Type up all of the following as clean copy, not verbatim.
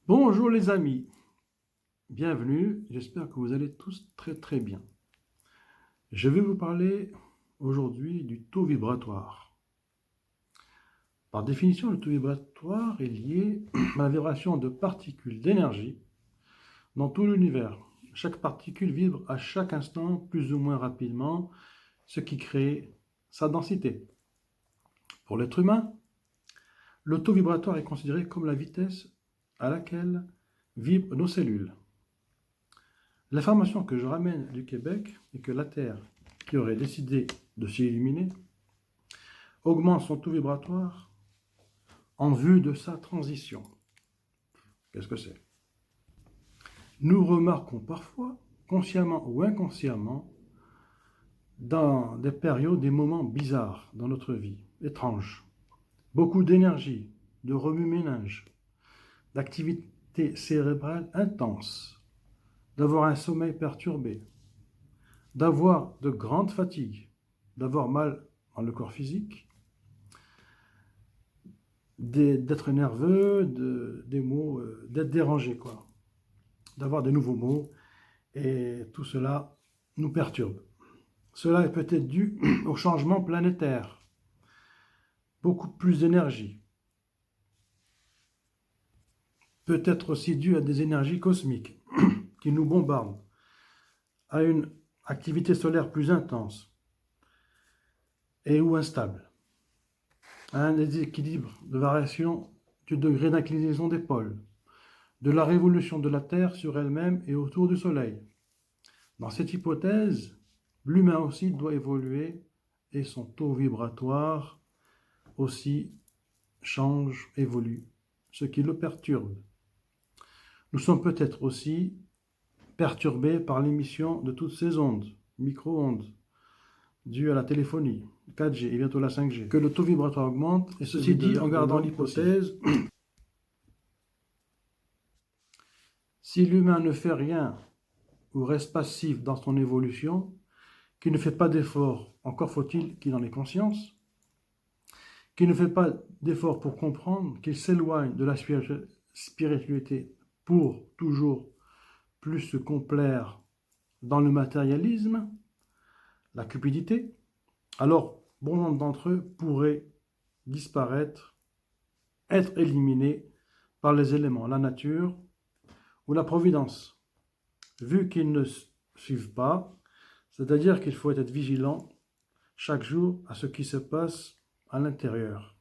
Bonjour les amis, bienvenue, j'espère que vous allez tous très bien. Je vais vous parler aujourd'hui du taux vibratoire. Par définition, le taux vibratoire est lié à la vibration de particules d'énergie dans tout l'univers. Chaque particule vibre à chaque instant plus ou moins rapidement, ce qui crée sa densité. Pour l'être humain, le taux vibratoire est considéré comme la vitesse à laquelle vibrent nos cellules. L'information que je ramène du Québec est que la Terre, qui aurait décidé de s'illuminer, augmente son taux vibratoire en vue de sa transition. Qu'est-ce que c'est? Nous remarquons parfois, consciemment ou inconsciemment, dans des périodes, des moments bizarres dans notre vie, étranges. Beaucoup d'énergie, de remue-ménage, d'activité cérébrale intense, d'avoir un sommeil perturbé, d'avoir de grandes fatigues, d'avoir mal dans le corps physique, d'être nerveux, des mots, d'être dérangé, quoi, d'avoir de nouveaux mots, et tout cela nous perturbe. Cela est peut-être dû au changement planétaire, beaucoup plus d'énergie, peut-être aussi dû à des énergies cosmiques qui nous bombardent, à une activité solaire plus intense et ou instable, à un déséquilibre de variation du degré d'inclinaison des pôles, de la révolution de la Terre sur elle-même et autour du Soleil. Dans cette hypothèse, l'humain aussi doit évoluer et son taux vibratoire aussi change, évolue, ce qui le perturbe. Nous sommes peut-être aussi perturbés par l'émission de toutes ces ondes, micro-ondes, dues à la téléphonie, 4G et bientôt la 5G, que le taux vibratoire augmente, et ceci dit en gardant l'hypothèse, si l'humain ne fait rien ou reste passif dans son évolution, qui ne fait pas d'effort, encore faut-il qu'il en ait conscience, qui ne fait pas d'effort pour comprendre, qu'il s'éloigne de la spiritualité pour toujours plus se complaire dans le matérialisme, la cupidité, alors bon nombre d'entre eux pourraient disparaître, être éliminés par les éléments, la nature ou la providence, vu qu'ils ne suivent pas, c'est-à-dire qu'il faut être vigilant chaque jour à ce qui se passe à l'intérieur.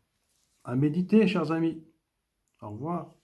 À méditer, chers amis. Au revoir.